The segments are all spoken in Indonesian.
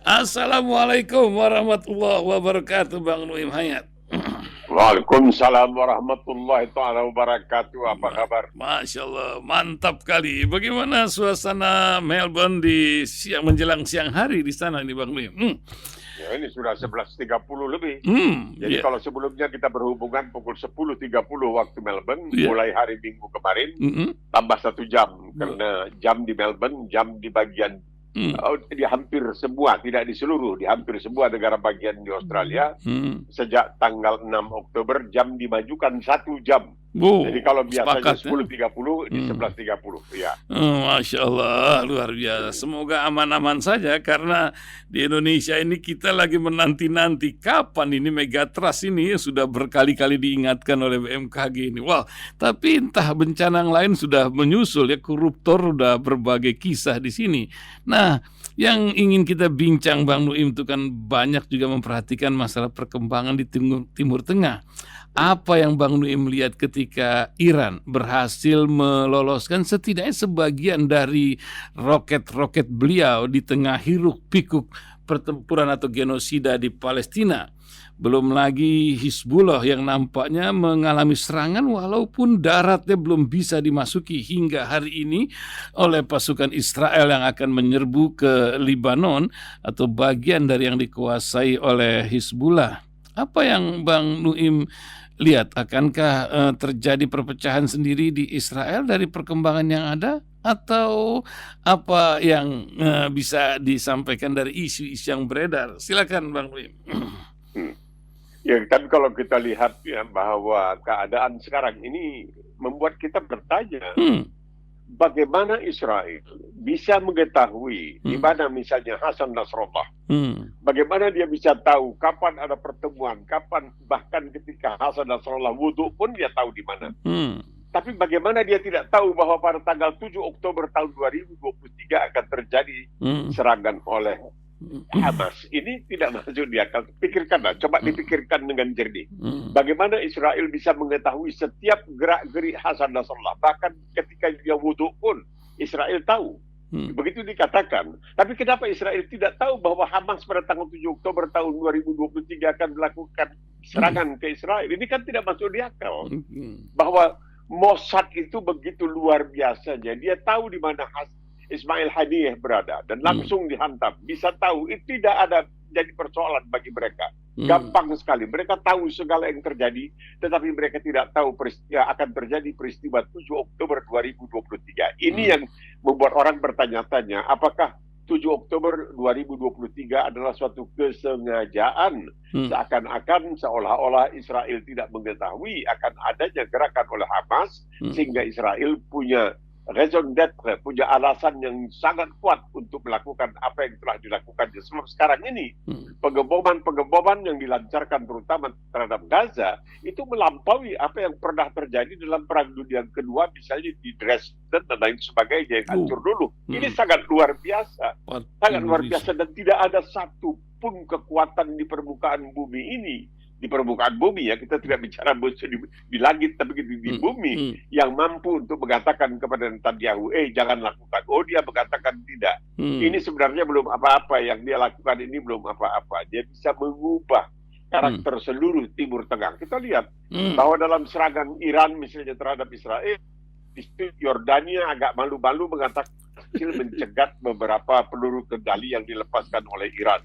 Assalamualaikum warahmatullahi wabarakatuh, Bang Nuim Hayat. Waalaikumsalam warahmatullahi taala wabarakatuh. Apa Ma kabar? Masya Allah, mantap kali. Bagaimana suasana Melbourne di menjelang siang hari di sana nih, Bang Nuim? Ya, ini sudah 11.30 lebih. Jadi Ya, kalau sebelumnya kita berhubungan pukul 10.30 waktu Melbourne, ya, mulai hari Minggu kemarin, mhm, tambah 1 jam. bu Karena jam di Melbourne, jam di bagian, mmm, di hampir semua, tidak di seluruh, di hampir semua negara bagian di Australia, mhm. sejak tanggal 6 Oktober, jam dimajukan 1 jam. Jadi kalau biasanya Sepakat ya? 10.30, di Mmm. 11.30. Ya. Masya Allah, luar biasa. Semoga aman-aman saja karena di Indonesia ini kita lagi menanti-nanti kapan ini Megatrust ini sudah berkali-kali diingatkan oleh BMKG ini. Wah, tapi entah bencana yang lain sudah menyusul ya, koruptor udah berbagai kisah di sini. Nah, yang ingin kita bincang Bang Nuim itu kan banyak juga memperhatikan masalah perkembangan di Timur Tengah. Apa yang Bang Nuim melihat ketika Iran berhasil meloloskan setidaknya sebagian dari roket-roket beliau di tengah hiruk-pikuk pertempuran atau genosida di Palestina. Belum lagi Hizbullah yang nampaknya mengalami serangan walaupun daratnya belum bisa dimasuki hingga hari ini oleh pasukan Israel yang akan menyerbu ke Libanon atau bagian dari yang dikuasai oleh Hizbullah. Apa yang Bang Nuim lihat, akankah terjadi perpecahan sendiri di Israel dari perkembangan yang ada? Atau apa yang bisa disampaikan dari isu-isu yang beredar? Silakan Bang Nuim. Hmm. Ya, kan kalau kita lihat ya bahwa keadaan sekarang ini membuat kita bertanya, Hmm, bagaimana Israel bisa mengetahui di hmm, mana misalnya Hasan Nasrallah, hmm, bagaimana dia bisa tahu kapan ada pertemuan, kapan bahkan ketika Hasan Nasrallah wudhu pun dia tahu di mana. hmm, Tapi bagaimana dia tidak tahu bahwa pada tanggal 7 Oktober tahun 2023 akan terjadi hmm, serangan oleh hmm, Hamas? Ini tidak masuk di akal. Pikirkanlah, coba hmm, dipikirkan dengan jernih. hmm, Bagaimana Israel bisa mengetahui setiap gerak-gerik Hasan Nasrallah? Bahkan ketika dia wudhu pun, Israel tahu. hmm, Begitu dikatakan. Tapi kenapa Israel tidak tahu bahwa Hamas pada tanggal 7 Oktober tahun 2023 akan melakukan serangan ke Israel? Ini kan tidak masuk di akal. hmm, Bahwa Mossad itu begitu luar biasanya. Dia tahu di mana Ismail Haniyeh berada dan hmm, langsung dihantam. Bisa tahu, itu tidak ada jadi persoalan bagi mereka. hmm, Gampang sekali. Mereka tahu segala yang terjadi, tetapi mereka tidak tahu akan terjadi peristiwa 7 Oktober 2023. Ini hmm, yang membuat orang bertanya-tanya, apakah 7 Oktober 2023 adalah suatu kesengajaan, hmm, seakan-akan seolah-olah Israel tidak mengetahui akan adanya gerakan oleh Hamas, hmm, sehingga Israel punya raison d'être, punya alasan yang sangat kuat untuk melakukan apa yang telah dilakukan. Sebab sekarang ini hmm, pengeboman yang dilancarkan terutama terhadap Gaza itu melampaui apa yang pernah terjadi dalam Perang Dunia Kedua, misalnya di Dresden dan lain sebagainya yang hancur dulu. Ini hmm, sangat luar biasa, sangat waduh, luar biasa, dan tidak ada satu pun kekuatan di permukaan bumi ini, di permukaan bumi ya, kita tidak bicara di langit tapi di hmm, bumi, hmm, yang mampu untuk mengatakan kepada Netanyahu, jangan lakukan. Oh, dia mengatakan tidak. Ini hmm, sebenarnya belum apa-apa, yang dia lakukan ini belum apa-apa. Dia bisa mengubah hmm, karakter seluruh Timur Tengah. Kita lihat hmm, bahwa dalam serangan Iran misalnya terhadap Israel, di situ Yordania agak malu-malu mengatakan berhasil mencegat beberapa peluru kendali yang dilepaskan oleh Iran.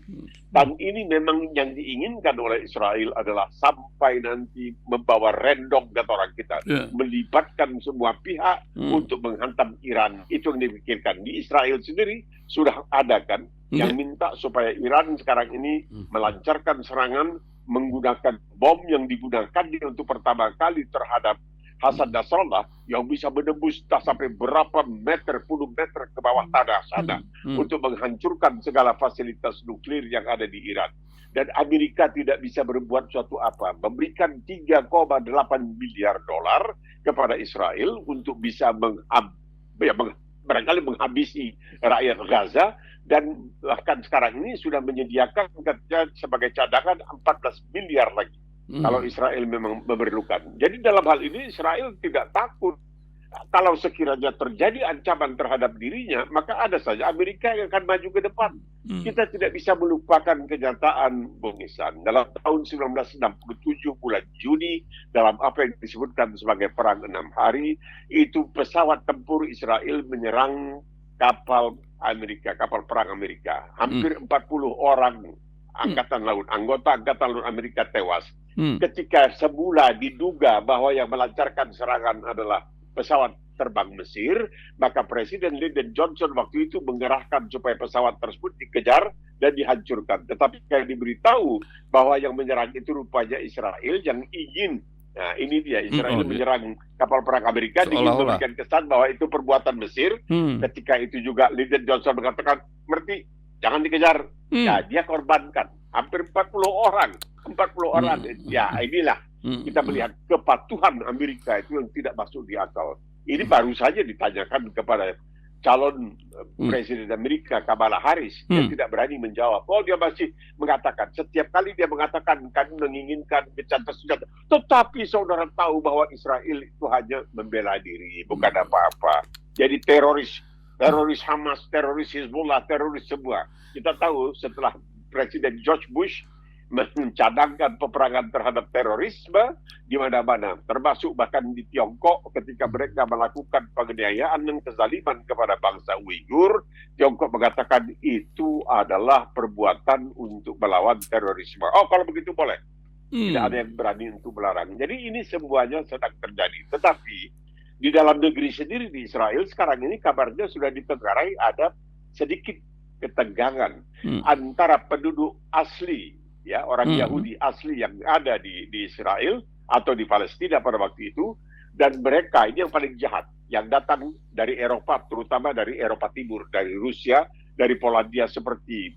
Dan ini memang yang diinginkan oleh Israel adalah sampai nanti membawa rendong, kata orang kita, ya, melibatkan semua pihak hmm, untuk menghantam Iran. Itu yang dipikirkan. Di Israel sendiri sudah ada kan ya, yang minta supaya Iran sekarang ini hmm, melancarkan serangan menggunakan bom yang digunakan untuk pertama kali terhadap Hasan Nasrallah, yang bisa menembus sampai berapa meter, puluh meter ke bawah tanah sana hmm, hmm, untuk menghancurkan segala fasilitas nuklir yang ada di Iran. Dan Amerika tidak bisa berbuat suatu apa, memberikan 3,8 miliar dolar kepada Israel untuk bisa barangkali menghabisi rakyat Gaza, dan bahkan sekarang ini sudah menyediakan sebagai cadangan 14 miliar lagi kalau hmm, Israel memang memerlukan. Jadi dalam hal ini Israel tidak takut kalau sekiranya terjadi ancaman terhadap dirinya, maka ada saja Amerika yang akan maju ke depan. Kita tidak bisa melupakan kenyataan, Bung Ihsan. Dalam tahun 1967 bulan Juni, dalam apa yang disebutkan sebagai Perang 6 Hari, itu pesawat tempur Israel menyerang kapal Amerika, kapal perang Amerika. Hampir 40 orang angkatan laut, anggota angkatan laut Amerika tewas. Ketika semula diduga bahwa yang melancarkan serangan adalah pesawat terbang Mesir, maka Presiden Lyndon Johnson waktu itu mengerahkan supaya pesawat tersebut dikejar dan dihancurkan. Tetapi kalau diberitahu bahwa yang menyerang itu rupanya Israel yang ingin, nah ini dia, Israel menyerang kapal perang Amerika, ingin memberikan kesan bahwa itu perbuatan Mesir. Ketika itu juga Lyndon Johnson mengatakan, "Merti, jangan dikejar." Ya, dia korbankan hampir 40 orang. Ya, inilah kita melihat kepatuhan Amerika itu yang tidak masuk di akal. Ini baru saja ditanyakan kepada calon Presiden Amerika, Kamala Harris, yang tidak berani menjawab. Oh, dia masih mengatakan, setiap kali dia mengatakan kami menginginkan gencatan senjata. Tetapi saudara tahu bahwa Israel itu hanya membela diri, bukan apa-apa. Jadi teroris Hamas, teroris Hezbollah, teroris semua. Kita tahu setelah Presiden George Bush mencadangkan peperangan terhadap terorisme di mana-mana, termasuk bahkan di Tiongkok ketika mereka melakukan penganiayaan dan kezaliman kepada bangsa Uighur. Tiongkok mengatakan itu adalah perbuatan untuk melawan terorisme. Oh, kalau begitu boleh. Tidak ada yang berani untuk melarang. Jadi ini semuanya sedang terjadi. Tetapi di dalam negeri sendiri di Israel sekarang ini kabarnya sudah ditengarai ada sedikit ketegangan antara penduduk asli, ya, orang Yahudi asli yang ada di Israel atau di Palestina pada waktu itu, dan mereka ini yang paling jahat, yang datang dari Eropa, terutama dari Eropa Timur, dari Rusia, dari Polandia seperti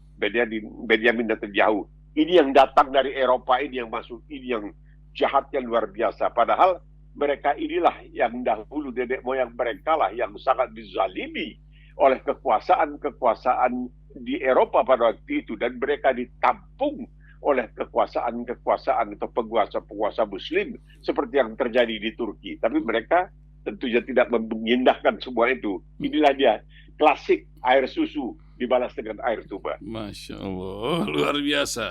Benjamin Netanyahu. Ini yang datang dari Eropa, ini yang masuk, ini yang jahatnya luar biasa. Padahal mereka inilah yang dahulu nenek moyang mereka lah yang sangat dizalimi oleh kekuasaan di Eropa pada waktu itu, dan mereka ditampung oleh kekuasaan atau penguasa Muslim seperti yang terjadi di Turki. Tapi mereka tentunya tidak mengindahkan semua itu. Inilah dia, klasik air susu dibalas dengan air tuba. Masya Allah, luar biasa.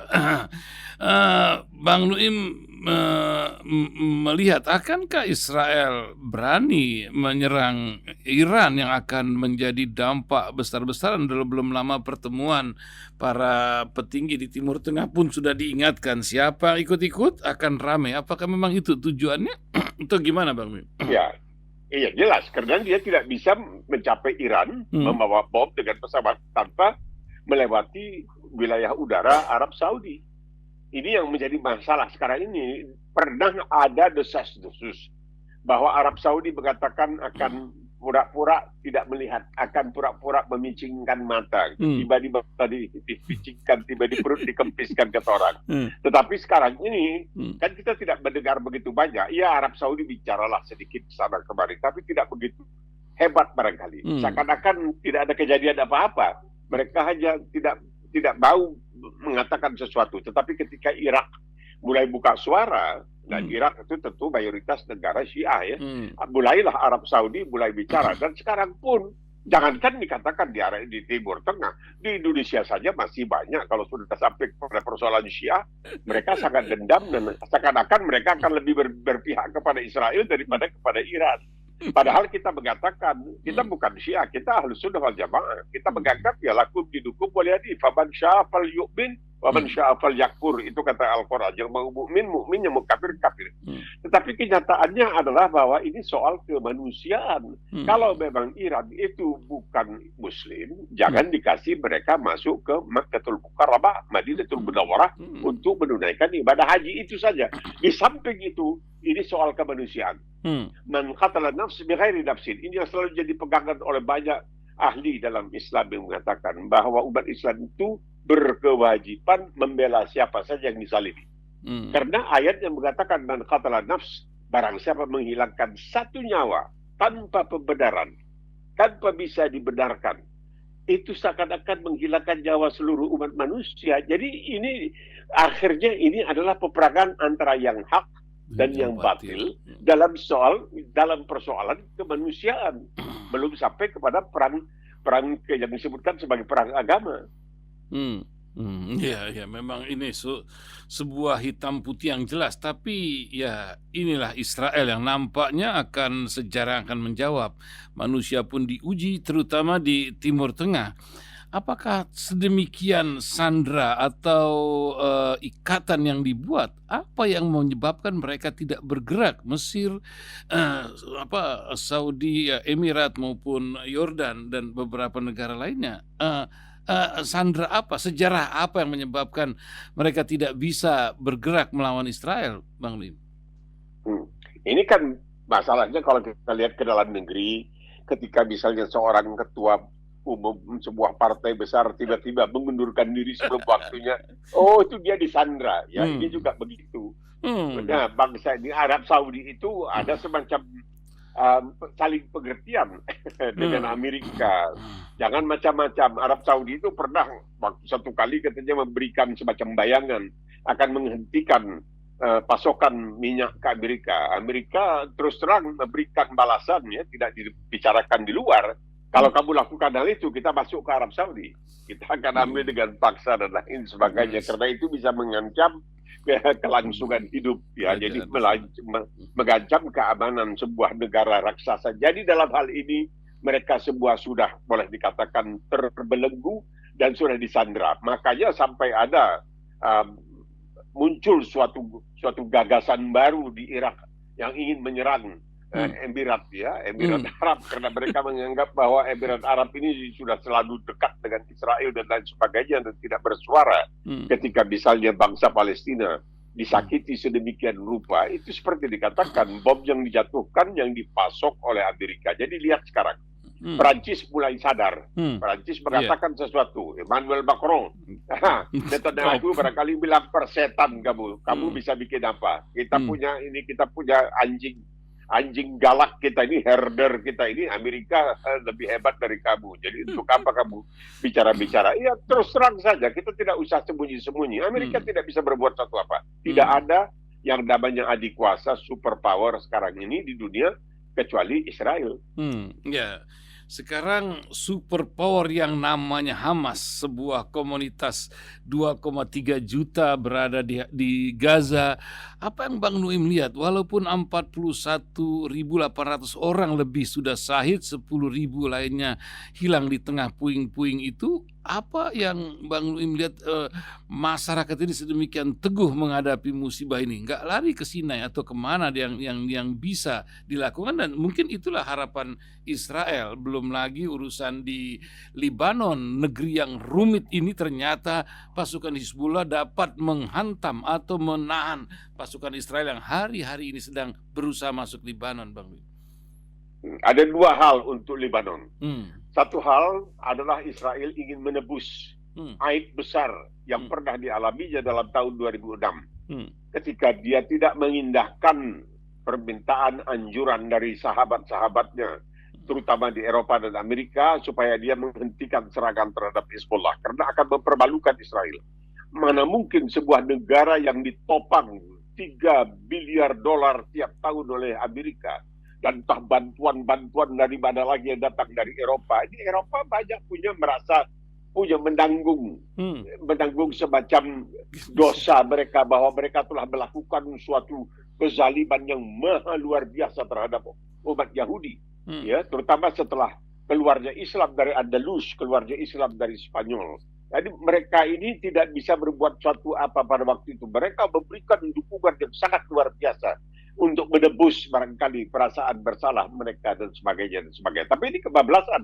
Bang Nuim melihat, akankah Israel berani menyerang Iran yang akan menjadi dampak besar-besaran? Belum lama pertemuan para petinggi di Timur Tengah pun sudah diingatkan, siapa ikut-ikut akan ramai. Apakah memang itu tujuannya? Atau gimana, Bang Nuim? Ya. Iya, jelas, karena dia tidak bisa mencapai Iran membawa bom dengan pesawat tanpa melewati wilayah udara Arab Saudi. Ini yang menjadi masalah sekarang ini. Pernah ada desas-desus bahwa Arab Saudi mengatakan akan pura-pura tidak melihat, akan pura-pura memicingkan mata. Tiba-tiba tadi dipicingkan, tiba-tiba perut dikempiskan ke orang. Tetapi sekarang ini, kan kita tidak mendengar begitu banyak. Ya, Arab Saudi bicaralah sedikit sana kemari, tapi tidak begitu hebat barangkali. Seakan-akan tidak ada kejadian apa-apa. Mereka hanya tidak mau mengatakan sesuatu. Tetapi ketika Irak mulai buka suara, dan Irak itu tentu mayoritas negara Syiah, ya. Mulailah Arab Saudi mulai bicara, dan sekarang pun jangankan dikatakan di Timur Tengah, di Indonesia saja masih banyak. Kalau sudah sampai pada persoalan Syiah, mereka sangat dendam dan seakan-akan mereka akan lebih berpihak kepada Israel daripada kepada Iran. Padahal kita mengatakan kita bukan Syiah, kita Ahlus Sunnah wal Jamaah. Kita menganggap ya lakum didukung boleh di faman syaa'a falyu'min wa man syaa'a falyakfur. Itu kata Al-Qur'an, yang mau mukmin mukmin, yang mau kafir kafir. Tetapi kenyataannya adalah bahwa ini soal kemanusiaan. Kalau memang Iran itu bukan Muslim, jangan dikasih mereka masuk ke Makkatul Mukarramah, Madinatul Munawwarah untuk menunaikan ibadah haji, itu saja. Di samping itu, ini soal kemanusiaan. Man qatala nafs bighairi nafsin. Ini yang selalu jadi pegangan oleh banyak ahli dalam Islam yang mengatakan bahwa umat Islam itu berkewajiban membela siapa saja yang dizalimi. Karena ayat yang mengatakan man qatala nafs, barang siapa menghilangkan satu nyawa tanpa pembenaran, tanpa bisa dibenarkan, itu seakan-akan menghilangkan nyawa seluruh umat manusia. Jadi ini akhirnya ini adalah peperangan antara yang hak dan yang batil dalam persoalan kemanusiaan, belum sampai kepada perang yang disebutkan sebagai perang agama. Ya, memang ini sebuah hitam putih yang jelas. Tapi ya inilah Israel yang nampaknya sejarah akan menjawab. Manusia pun diuji, terutama di Timur Tengah. Apakah sedemikian sandra atau ikatan yang dibuat? Apa yang menyebabkan mereka tidak bergerak? Mesir, Saudi, Emirat maupun Yordan dan beberapa negara lainnya. Sandra apa? Sejarah apa yang menyebabkan mereka tidak bisa bergerak melawan Israel, Bang Lim? Ini kan masalahnya kalau kita lihat ke dalam negeri, ketika misalnya seorang ketua umum sebuah partai besar tiba-tiba mengundurkan diri sebelum waktunya, itu dia disandra. Ya, ini juga begitu. Nah, bangsa ini Arab Saudi itu ada semacam saling pengertian dengan Amerika. Jangan macam-macam. Arab Saudi itu pernah waktu satu kali katanya memberikan semacam bayangan akan menghentikan pasokan minyak ke Amerika. Amerika terus terang memberikan balasan, ya, tidak dibicarakan di luar. Kalau kamu lakukan hal itu, kita masuk ke Arab Saudi. Kita akan ambil dengan paksa dan lain sebagainya. Karena itu bisa mengancam kelangsungan hidup, ya. Jadi mengancam keamanan sebuah negara raksasa. Jadi dalam hal ini mereka sebuah sudah boleh dikatakan terbelenggu dan sudah disandra. Makanya sampai ada muncul suatu gagasan baru di Irak yang ingin menyerang Emirat, ya, Emirat Arab, karena mereka menganggap bahwa Emirat Arab ini sudah selalu dekat dengan Israel dan lain sebagainya dan tidak bersuara ketika misalnya bangsa Palestina disakiti sedemikian rupa. Itu seperti dikatakan bom yang dijatuhkan yang dipasok oleh Amerika. Jadi lihat sekarang, Perancis mulai sadar. Perancis mengatakan sesuatu. Emmanuel Macron, Netanyahu barangkali bilang persetan kamu bisa bikin apa? Kita punya anjing galak kita ini, herder kita ini, Amerika lebih hebat dari kamu. Jadi untuk apa kamu bicara-bicara? Ya terus terang saja, kita tidak usah sembunyi-sembunyi. Amerika tidak bisa berbuat satu apa. Tidak ada yang namanya adik kuasa superpower sekarang ini di dunia kecuali Israel. Ya. Sekarang superpower yang namanya Hamas, sebuah komunitas 2,3 juta berada di Gaza. Apa yang Bang Nuim lihat? Walaupun 41.800 orang lebih sudah syahid, 10.000 lainnya hilang di tengah puing-puing itu, apa yang Bang Nuim lihat masyarakat ini sedemikian teguh menghadapi musibah ini? Nggak lari ke Sinai atau kemana yang bisa dilakukan, dan mungkin itulah harapan Israel. Belum lagi urusan di Libanon, negeri yang rumit ini, ternyata pasukan Hizbullah dapat menghantam atau menahan pasukan Israel yang hari-hari ini sedang berusaha masuk Libanon, Bang. Ada dua hal untuk Libanon. Satu hal adalah Israel ingin menebus aib besar yang pernah dialaminya dalam tahun 2006. Ketika dia tidak mengindahkan permintaan anjuran dari sahabat-sahabatnya, terutama di Eropa dan Amerika, supaya dia menghentikan serangan terhadap Hizbullah, karena akan mempermalukan Israel. Mana mungkin sebuah negara yang ditopang $3 biliar tiap tahun oleh Amerika, dan entah bantuan-bantuan dari mana lagi yang datang dari Eropa. Ini Eropa banyak punya menanggung semacam dosa mereka, bahwa mereka telah melakukan suatu kezaliman yang maha luar biasa terhadap umat Yahudi. Ya, terutama setelah keluarnya Islam dari Andalus, keluarnya Islam dari Spanyol. Jadi mereka ini tidak bisa berbuat suatu apa pada waktu itu. Mereka memberikan dukungan yang sangat luar biasa untuk menebus barangkali perasaan bersalah mereka dan sebagainya. Tapi ini kebablasan.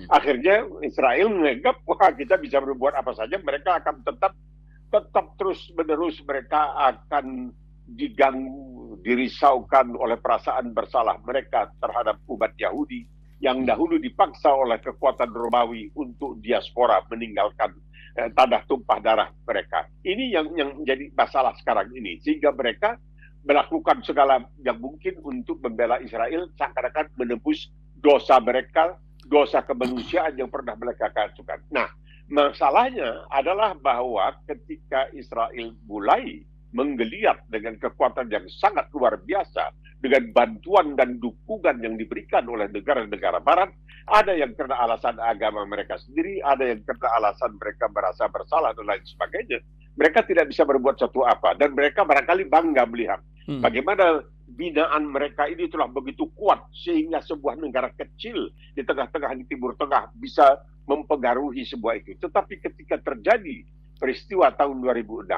Akhirnya Israel menganggap, wah, kita bisa berbuat apa saja. Mereka akan tetap terus menerus, mereka akan diganggu, dirisaukan oleh perasaan bersalah mereka terhadap umat Yahudi yang dahulu dipaksa oleh kekuatan Romawi untuk diaspora meninggalkan tanah tumpah darah mereka. Ini yang menjadi masalah sekarang ini, sehingga mereka melakukan segala yang mungkin untuk membela Israel, seakan-akan menebus dosa mereka, dosa kemanusiaan yang pernah mereka lakukan. Nah, masalahnya adalah bahwa ketika Israel mulai menggeliat dengan kekuatan yang sangat luar biasa, dengan bantuan dan dukungan yang diberikan oleh negara-negara Barat. Ada yang karena alasan agama mereka sendiri, ada yang karena alasan mereka merasa bersalah dan lain sebagainya. Mereka tidak bisa berbuat satu apa, dan mereka barangkali bangga melihat bagaimana binaan mereka ini telah begitu kuat sehingga sebuah negara kecil di tengah-tengah di Timur Tengah bisa mempengaruhi sebuah itu. Tetapi ketika terjadi peristiwa tahun 2006,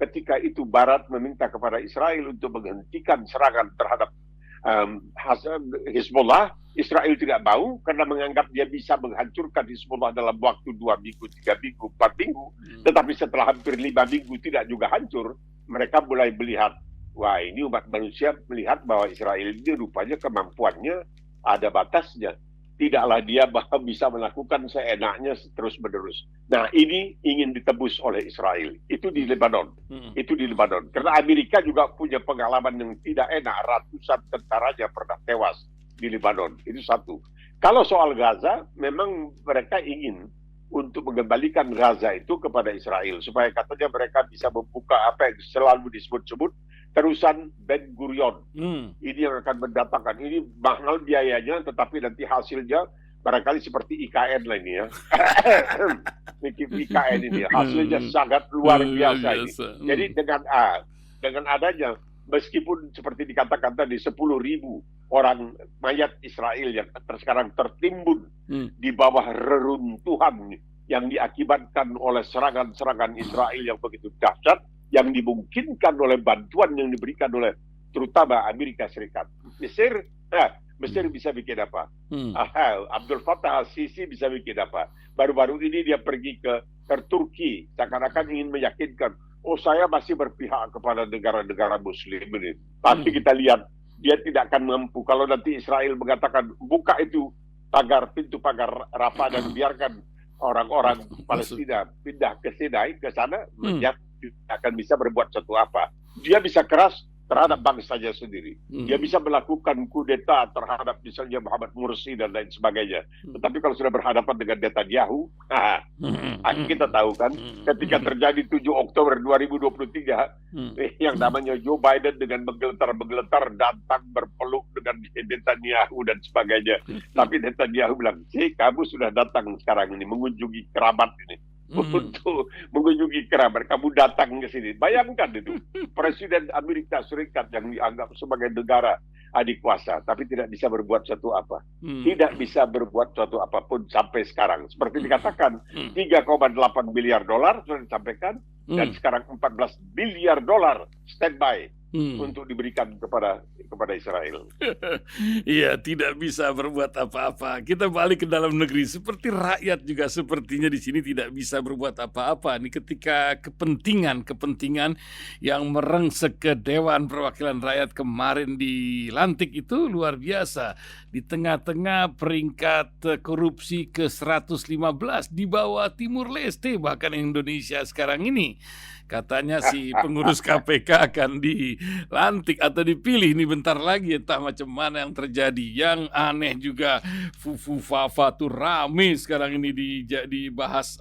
ketika itu Barat meminta kepada Israel untuk menghentikan serangan terhadap Hizbullah, Israel tidak mau karena menganggap dia bisa menghancurkan Hizbullah dalam waktu 2 minggu, 3 minggu, 4 minggu. Tetapi setelah hampir 5 minggu tidak juga hancur, mereka mulai melihat, wah ini umat manusia melihat bahwa Israel ini rupanya kemampuannya ada batasnya. Tidaklah dia bisa melakukan seenaknya terus-menerus. Nah, ini ingin ditebus oleh Israel. Itu di Lebanon. Itu di Lebanon. Karena Amerika juga punya pengalaman yang tidak enak. Ratusan tentaranya pernah tewas di Lebanon. Itu satu. Kalau soal Gaza, memang mereka ingin untuk mengembalikan Gaza itu kepada Israel. Supaya katanya mereka bisa membuka apa yang selalu disebut-sebut terusan Ben Gurion. Ini yang akan mendatangkan. Ini mahal biayanya, tetapi nanti hasilnya barangkali seperti IKN lah ini ya. IKN ini hasilnya sangat luar biasa ini. Jadi dengan adanya, meskipun seperti dikatakan tadi 10.000 orang mayat Israel yang sekarang tertimbun di bawah reruntuhan yang diakibatkan oleh serangan-serangan Israel yang begitu dahsyat, yang dimungkinkan oleh bantuan yang diberikan oleh terutama Amerika Serikat. Mesir bisa bikin apa? Abdul Fattah al-Sisi bisa bikin apa? Baru-baru ini dia pergi ke Turki, seakan-akan ingin meyakinkan, saya masih berpihak kepada negara-negara Muslim ini. Tapi kita lihat, dia tidak akan mampu. Kalau nanti Israel mengatakan, buka itu pintu pagar Rafah dan biarkan orang-orang Palestina pindah ke Sinai, ke sana, dia tidak akan bisa berbuat satu apa. Dia bisa keras terhadap bangsanya sendiri. Dia bisa melakukan kudeta terhadap misalnya Muhammad Mursi dan lain sebagainya. Tetapi kalau sudah berhadapan dengan Netanyahu, kita tahu kan, ketika terjadi 7 Oktober 2023, yang namanya Joe Biden dengan menggeletar datang berpeluk dengan Netanyahu dan sebagainya. Tapi Netanyahu bilang, kamu sudah datang sekarang ini mengunjungi kerabat ini. Untuk mengunjungi kerabat, kamu datang ke sini. Bayangkan itu, Presiden Amerika Serikat yang dianggap sebagai negara adikuasa, tapi tidak bisa berbuat satu apa. Tidak bisa berbuat suatu apapun sampai sekarang. Seperti dikatakan, 3,8 miliar dolar sudah disampaikan, dan sekarang 14 miliar dolar standby untuk diberikan kepada Israel. Iya, tidak bisa berbuat apa-apa. Kita balik ke dalam negeri, seperti rakyat juga sepertinya di sini tidak bisa berbuat apa-apa. Ini ketika kepentingan yang merengsek ke Dewan Perwakilan Rakyat kemarin dilantik itu luar biasa. Di tengah-tengah peringkat korupsi ke 115 di bawah Timur Leste, bahkan Indonesia sekarang ini. Katanya si pengurus KPK akan dilantik atau dipilih ini bentar lagi, entah macam mana yang terjadi. Yang aneh juga, Fufu Fafa tuh rame sekarang ini dibahas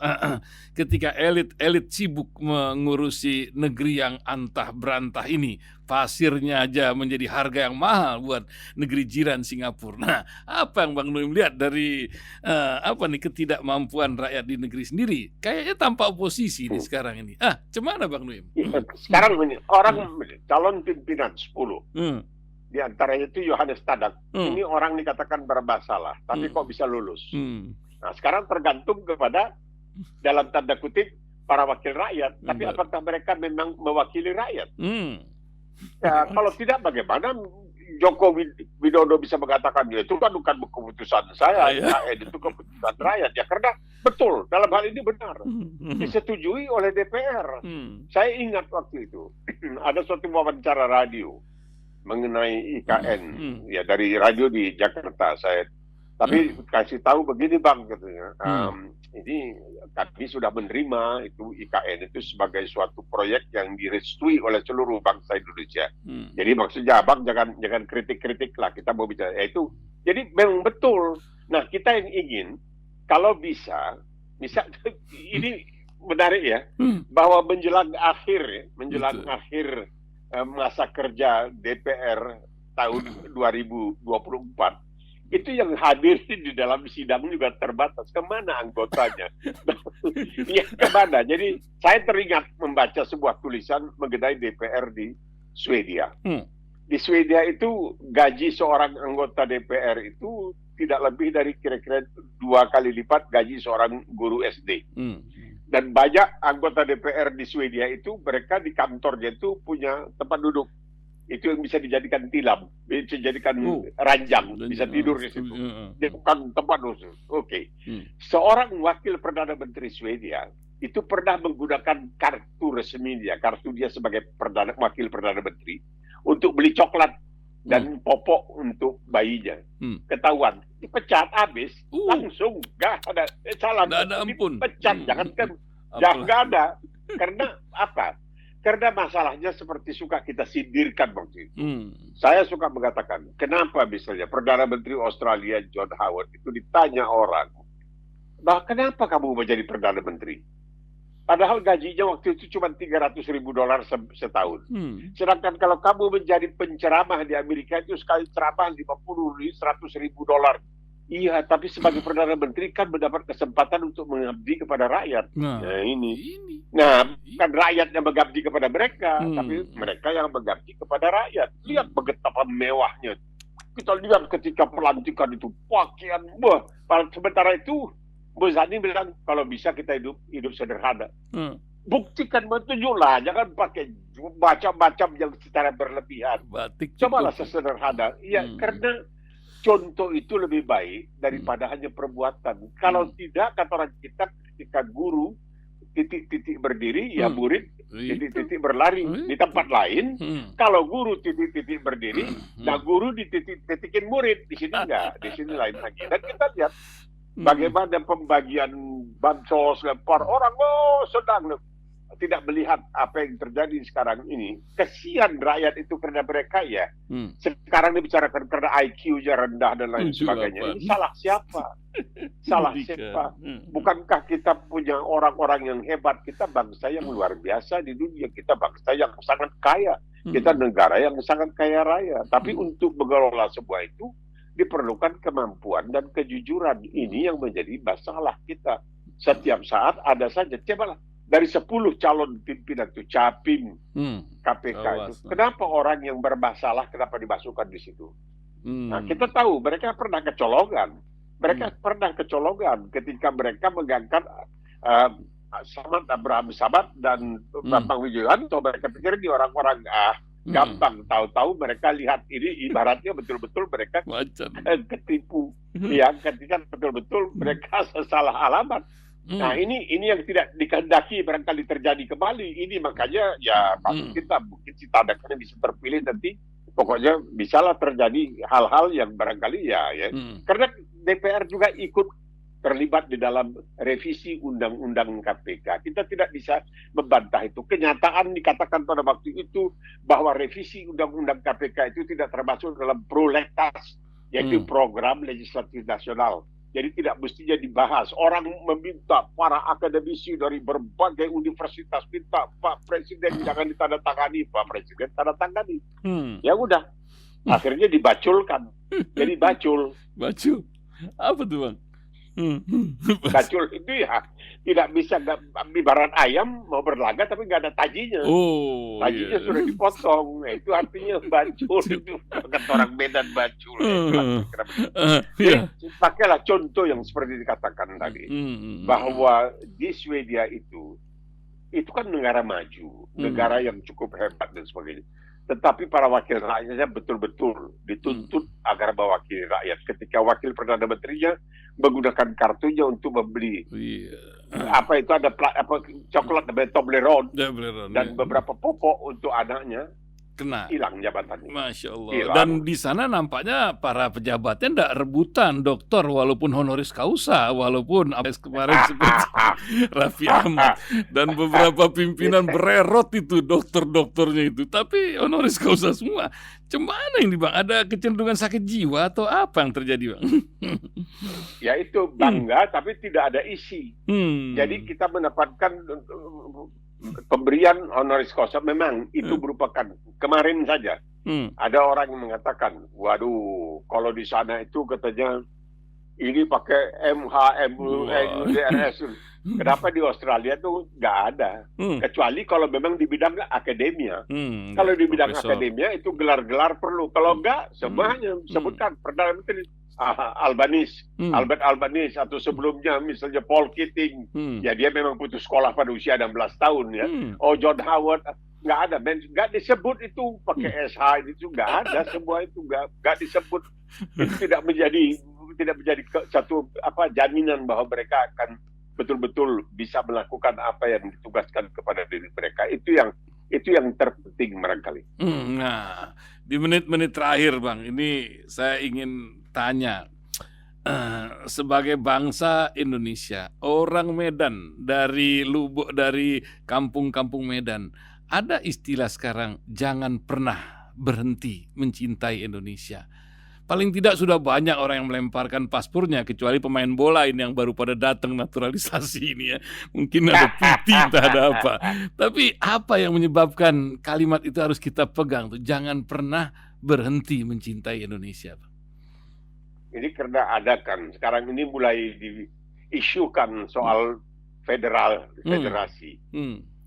ketika elit sibuk mengurusi negeri yang antah berantah ini. Pasirnya aja menjadi harga yang mahal buat negeri jiran Singapura. Nah, apa yang Bang Nuim lihat dari ketidakmampuan rakyat di negeri sendiri? Kayaknya tanpa oposisi nih sekarang ini. Cuman Bang Nuim? Sekarang ini orang calon pimpinan 10. Di antaranya itu Yohanes Tadak. Ini orang dikatakan bermasalah, tapi kok bisa lulus? Nah, sekarang tergantung kepada dalam tanda kutip para wakil rakyat, tapi apakah mereka memang mewakili rakyat? Ya, kalau tidak, bagaimana Joko Widodo bisa mengatakan itu kan bukan keputusan saya, itu keputusan rakyat? Ya karena betul, dalam hal ini benar, disetujui oleh DPR. Saya ingat waktu itu ada suatu wawancara radio mengenai IKN, ya dari radio di Jakarta. Tapi kasih tahu begini Bang, katanya, ini kami sudah menerima itu IKN itu sebagai suatu proyek yang direstui oleh seluruh bangsa Indonesia. Jadi maksudnya Abang jangan kritik-kritik lah, kita mau bicara itu. Jadi memang betul. Nah, kita yang ingin kalau bisa ini menarik ya, bahwa menjelang akhir masa kerja DPR tahun 2024, itu yang hadir di dalam sidang juga terbatas. Kemana anggotanya? Ya, kemana? Jadi saya teringat membaca sebuah tulisan mengenai DPR di Swedia. Di Swedia itu gaji seorang anggota DPR itu tidak lebih dari kira-kira 2 kali lipat gaji seorang guru SD. Dan banyak anggota DPR di Swedia itu mereka di kantornya itu punya tempat duduk. Itu yang bisa dijadikan tilam, bisa dijadikan ranjang, bisa tidur di situ. Dia bukan tempat khusus. Oke. Seorang wakil Perdana Menteri Swedia itu pernah menggunakan kartu resmi dia, kartu dia sebagai wakil Perdana Menteri untuk beli coklat dan popok untuk bayinya. Ketahuan, dipecat habis, langsung nggak ada salah. Nggak ada ampun. Dipecat, jangan ada. Karena apa? Karena masalahnya seperti suka kita sindirkan waktu itu. Saya suka mengatakan, kenapa misalnya Perdana Menteri Australia John Howard itu ditanya orang, bah kenapa kamu menjadi Perdana Menteri? Padahal gajinya waktu itu cuma $300,000 setahun. Sedangkan kalau kamu menjadi penceramah di Amerika itu sekali ceramah $50,000, $100,000. Iya, tapi sebagai Perdana Menteri kan mendapat kesempatan untuk mengabdi kepada rakyat. Nah, ini. Nah, bukan rakyat yang mengabdi kepada mereka, tapi mereka yang mengabdi kepada rakyat. Lihat betapa mewahnya. Kita lihat ketika pelantikan itu, pakaian, sementara itu, Bozani bilang, kalau bisa kita hidup sederhana. Buktikan, tunjuklah, jangan pakai macam-macam yang secara berlebihan. Cobalah sesederhana. Iya, karena contoh itu lebih baik daripada hanya perbuatan. Kalau tidak, kata orang kita, ketika guru titik-titik berdiri, ya murid titik-titik berlari di tempat lain. Kalau guru titik-titik berdiri, nah guru dititik-titikin murid. Di sini enggak, di sini lain lagi. Dan kita lihat bagaimana pembagian bansos, orang sedang tidak melihat apa yang terjadi sekarang ini. Kesian rakyat itu karena mereka ya. Sekarang dibicarakan karena IQ-nya rendah dan lain sebagainya. Ini salah siapa? Salah siapa? Bukankah kita punya orang-orang yang hebat? Kita bangsa yang luar biasa di dunia. Kita bangsa yang sangat kaya. Kita negara yang sangat kaya raya. Tapi untuk mengelola sebuah itu diperlukan kemampuan dan kejujuran. Ini yang menjadi masalah kita. Setiap saat ada saja. Cobalah. Dari 10 calon pimpinan itu Capim KPK itu, kenapa orang yang bermasalah kenapa dimasukkan di situ? Nah, kita tahu mereka pernah kecolongan. Mereka pernah kecolongan ketika mereka mengangkat Samad Abraham Samad dan Bambang Wijoyanto. Mereka pikir ini orang-orang gampang. Tahu-tahu mereka lihat ini ibaratnya betul-betul mereka ketipu. Ya, ketika betul-betul mereka salah alamat. Nah, ini yang tidak dikehendaki barangkali terjadi kembali. Ini makanya ya kita mungkin si tadakannya bisa terpilih nanti. Pokoknya bisalah terjadi hal-hal yang barangkali ya. Karena DPR juga ikut terlibat di dalam revisi undang-undang KPK. Kita tidak bisa membantah itu. Kenyataan dikatakan pada waktu itu bahwa revisi undang-undang KPK itu tidak termasuk dalam prolegnas, yaitu program legislatif nasional. Jadi tidak mestinya dibahas. Orang meminta, para akademisi dari berbagai universitas minta, Pak Presiden jangan ditandatangani. Pak Presiden tanda tangani. Ya udah. Akhirnya dibaculkan. Jadi bacul. Bacul? Apa tuh, Bang? Bacul itu ya tidak bisa, ibarat ayam mau berlaga tapi nggak ada tajinya. Tajinya sudah dipotong. Nah, itu artinya bacul. Itu kata orang Medan bacul. Pakailah contoh yang seperti dikatakan tadi, bahwa di Swedia itu kan negara maju, negara yang cukup hebat dan sebagainya. Tetapi para wakil rakyatnya betul-betul dituntut agar mewakili rakyat. Ketika wakil Perdana Menterinya menggunakan kartunya untuk membeli apa itu ada coklat Toblerone dan beberapa pupuk untuk anaknya, kena hilang jabatannya. Masya Allah. Hilang. Dan di sana nampaknya para pejabatnya tidak rebutan doktor walaupun honoris causa, walaupun apa kemarin seperti Raffi Ahmad dan beberapa pimpinan bererot itu dokter-dokternya itu, tapi honoris causa semua. Cemana ini Bang? Ada kecenderungan sakit jiwa atau apa yang terjadi Bang? Ya itu bangga tapi tidak ada isi. Hmm. Jadi kita mendapatkan pemberian honoris causa memang itu merupakan kemarin saja. Ada orang yang mengatakan, waduh, kalau di sana itu katanya ini pakai MH, MU, DRS. Kenapa di Australia tuh nggak ada? Kecuali kalau memang di bidang akademia. Kalau di bidang akademia itu gelar-gelar perlu. Kalau nggak, semuanya sebutkan Perdana Menteri Albanese, Albert Albanese, atau sebelumnya misalnya Paul Keating. Ya dia memang putus sekolah pada usia 16 tahun ya. Oh John Howard. Nggak ada, nggak disebut itu pakai SH itu nggak ada, semua itu nggak disebut. Itu tidak menjadi satu jaminan bahwa mereka akan betul-betul bisa melakukan apa yang ditugaskan kepada diri mereka. Itu yang terpenting barangkali. Nah, di menit-menit terakhir Bang, ini saya ingin tanya, sebagai bangsa Indonesia, orang Medan dari Lubuk, dari kampung-kampung Medan, ada istilah sekarang, jangan pernah berhenti mencintai Indonesia. Paling tidak sudah banyak orang yang melemparkan paspornya, kecuali pemain bola ini yang baru pada datang naturalisasi ini ya. Mungkin ada putih, entah ada apa. Tapi apa yang menyebabkan kalimat itu harus kita pegang tuh? Jangan pernah berhenti mencintai Indonesia. Ini karena ada kan, sekarang ini mulai diisukan soal federasi.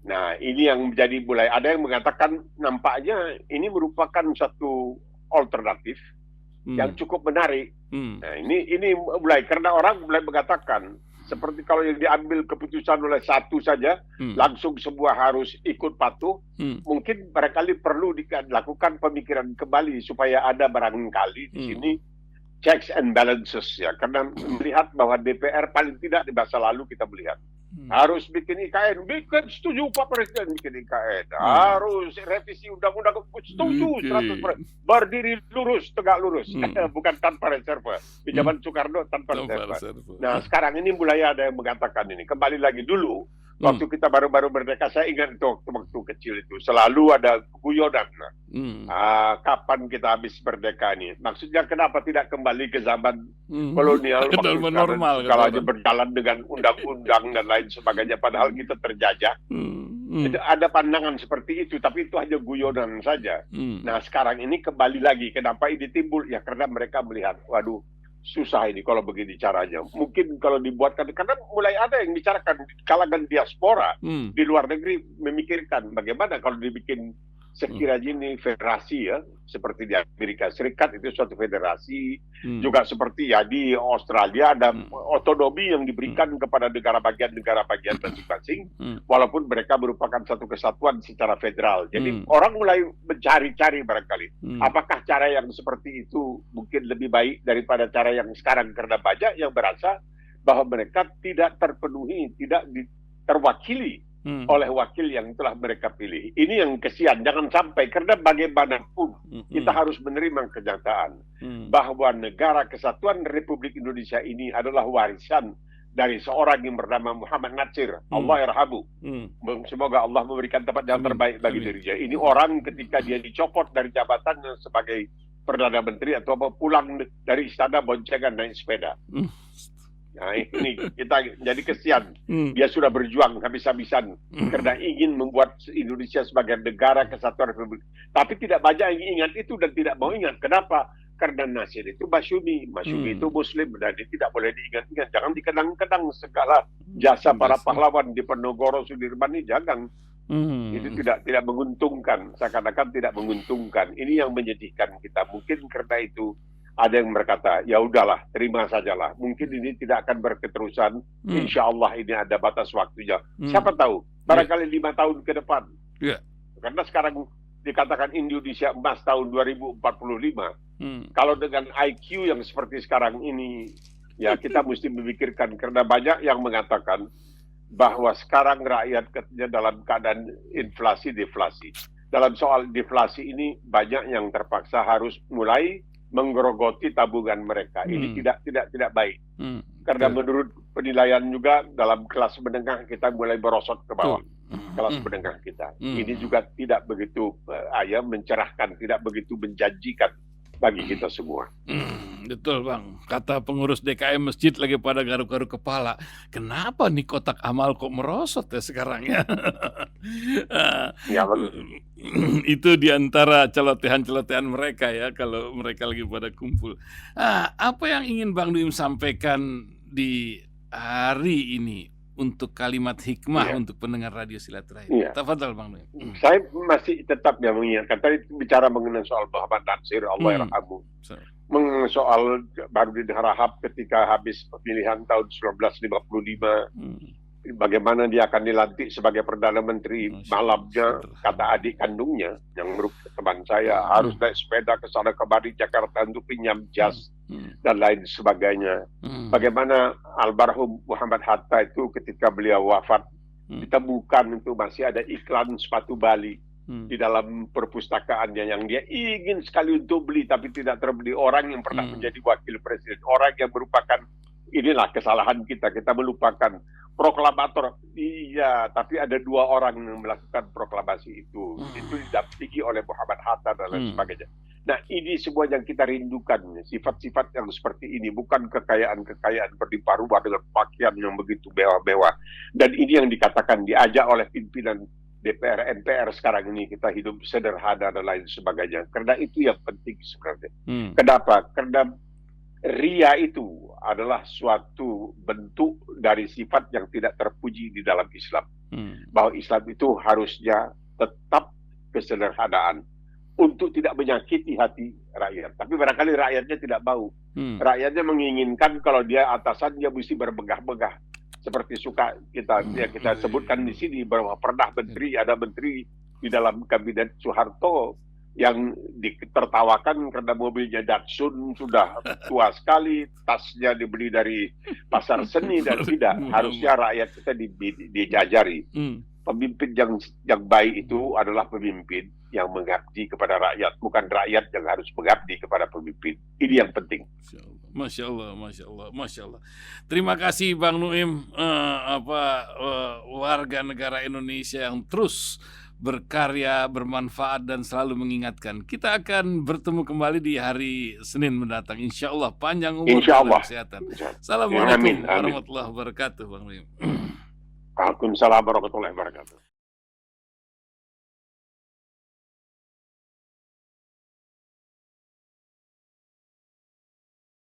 Nah ini yang menjadi mulai ada yang mengatakan nampaknya ini merupakan satu alternatif yang cukup menarik. Nah ini mulai karena orang mulai mengatakan seperti kalau yang diambil keputusan oleh satu saja langsung semua harus ikut patuh. Mungkin barangkali perlu dilakukan pemikiran kembali supaya ada barangkali di sini checks and balances ya, karena melihat bahwa DPR paling tidak di masa lalu kita melihat harus bikin IKN, setuju Pak Presiden bikin IKN, harus revisi undang-undang, setuju 100%, berdiri lurus, tegak lurus, bukan tanpa reserve. Di zaman Soekarno tanpa reserve. Nah sekarang ini mulai ada yang mengatakan ini, kembali lagi dulu, waktu kita baru-baru merdeka, saya ingat itu waktu kecil itu, selalu ada guyonan. Kapan kita habis merdeka ini? Maksudnya kenapa tidak kembali ke zaman kolonial, normal, kalau berjalan dengan undang-undang dan lain sebagainya, padahal kita terjajah. Ada pandangan seperti itu, tapi itu hanya guyonan saja. Nah sekarang ini kembali lagi, kenapa ini timbul? Ya karena mereka melihat, waduh, susah ini kalau begini caranya. Mungkin kalau dibuatkan, karena mulai ada yang bicarakan kalangan diaspora di luar negeri memikirkan bagaimana kalau dibikin sekiranya ini federasi ya, seperti di Amerika Serikat itu suatu federasi, juga seperti ya di Australia ada otonomi yang diberikan kepada negara bagian masing-masing, walaupun mereka merupakan satu kesatuan secara federal. Jadi orang mulai mencari-cari barangkali, apakah cara yang seperti itu mungkin lebih baik daripada cara yang sekarang, karena banyak yang merasa bahwa mereka tidak terpenuhi, tidak terwakili oleh wakil yang telah mereka pilih. Ini yang kesian, jangan sampai, karena bagaimanapun kita harus menerima kenyataan bahwa negara kesatuan Republik Indonesia ini adalah warisan dari seorang yang bernama Muhammad Natsir, Allah yarhamu. Semoga Allah memberikan tempat yang terbaik bagi dirinya. Ini orang ketika dia dicopot dari jabatannya sebagai Perdana Menteri atau pulang dari istana boncengan naik sepeda. Nah ini kita jadi kesian. Dia sudah berjuang habis-habisan karena ingin membuat Indonesia sebagai negara kesatuan Republik. Tapi tidak banyak yang ingat itu dan tidak mau ingat. Kenapa? Karena Nasir itu Masyumi itu Muslim dan dia tidak boleh diingat-ingat. Jangan dikenang-kenang segala jasa para pahlawan di Penogoro, Sudirman ini, jangan. Itu tidak menguntungkan, seakan-akan tidak menguntungkan. Ini yang menyedihkan kita. Mungkin karena itu ada yang berkata, ya udahlah, terima sajalah. Mungkin ini tidak akan berketerusan. Insya Allah ini ada batas waktunya. Siapa tahu, barangkali 5 tahun ke depan. Karena sekarang dikatakan Indonesia emas tahun 2045. Kalau dengan IQ yang seperti sekarang ini, ya kita mesti memikirkan. Karena banyak yang mengatakan bahwa sekarang rakyat katanya dalam keadaan inflasi-deflasi. Dalam soal deflasi ini, banyak yang terpaksa harus mulai menggerogoti tabungan mereka. Ini tidak baik. Karena menurut penilaian juga dalam kelas menengah kita mulai merosot ke bawah. kelas menengah kita. Ini juga tidak begitu mencerahkan, tidak begitu menjanjikan bagi kita semua. Betul Bang, kata pengurus DKM masjid lagi pada garuk-garuk kepala, kenapa nih kotak amal kok merosot ya sekarang ya? Ya, Itu diantara celotehan-celotehan mereka ya, kalau mereka lagi pada kumpul. Apa yang ingin Bang Nuim sampaikan di hari ini untuk kalimat hikmah untuk pendengar radio Silaturahim? Tafadhal Bang Nuim. Saya masih tetap mengingatkan, tadi bicara mengenai soal Muhammad Natsir, Allah yarhamu. Mengenai soal Bahrudin Harahap ketika habis pemilihan tahun 1955, bagaimana dia akan dilantik sebagai Perdana Menteri. Malamnya kata adik kandungnya yang merupakan teman saya, harus naik sepeda ke sana kemari Jakarta untuk pinjam jas dan lain sebagainya. Bagaimana almarhum Muhammad Hatta itu ketika beliau wafat, ditemukan itu masih ada iklan sepatu Bali di dalam perpustakaannya yang dia ingin sekali untuk beli tapi tidak terbeli. Orang yang pernah menjadi wakil presiden, orang yang merupakan, inilah kesalahan kita melupakan proklamator. Iya, tapi ada 2 orang yang melakukan proklamasi itu didampingi oleh Muhammad Hatta dan lain sebagainya. Nah, ini semua yang kita rindukan, sifat-sifat yang seperti ini, bukan kekayaan-kekayaan berlimpah ruah dengan pakaian yang begitu mewah-mewah. Dan ini yang dikatakan diajak oleh pimpinan DPR, MPR sekarang ini, kita hidup sederhana dan lain sebagainya. Karena itu yang penting sebenarnya. Kenapa? Karena ria itu adalah suatu bentuk dari sifat yang tidak terpuji di dalam Islam. Bahwa Islam itu harusnya tetap kesederhanaan untuk tidak menyakiti hati rakyat. Tapi barangkali rakyatnya tidak mau. Rakyatnya menginginkan kalau dia atasan, dia mesti bermegah-megah. Seperti suka kita sebutkan di sini bahwa pernah ada menteri di dalam kabinet Soeharto yang ditertawakan karena mobilnya Datsun sudah tua sekali, tasnya dibeli dari pasar seni, dan tidak. Harusnya rakyat kita dijajari. Pemimpin yang baik itu adalah pemimpin yang mengabdi kepada rakyat, bukan rakyat yang harus mengabdi kepada pemimpin. Ini yang penting. Masya Allah, Masya Allah, Masya Allah. Terima kasih Bang Nuim, warga negara Indonesia yang terus berkarya, bermanfaat, dan selalu mengingatkan. Kita akan bertemu kembali di hari Senin mendatang. Insya Allah, panjang umur dan kesehatan. Assalamualaikum warahmatullahi wabarakatuh, Bang Nuim. Waalaikumsalam warahmatullahi wabarakatuh.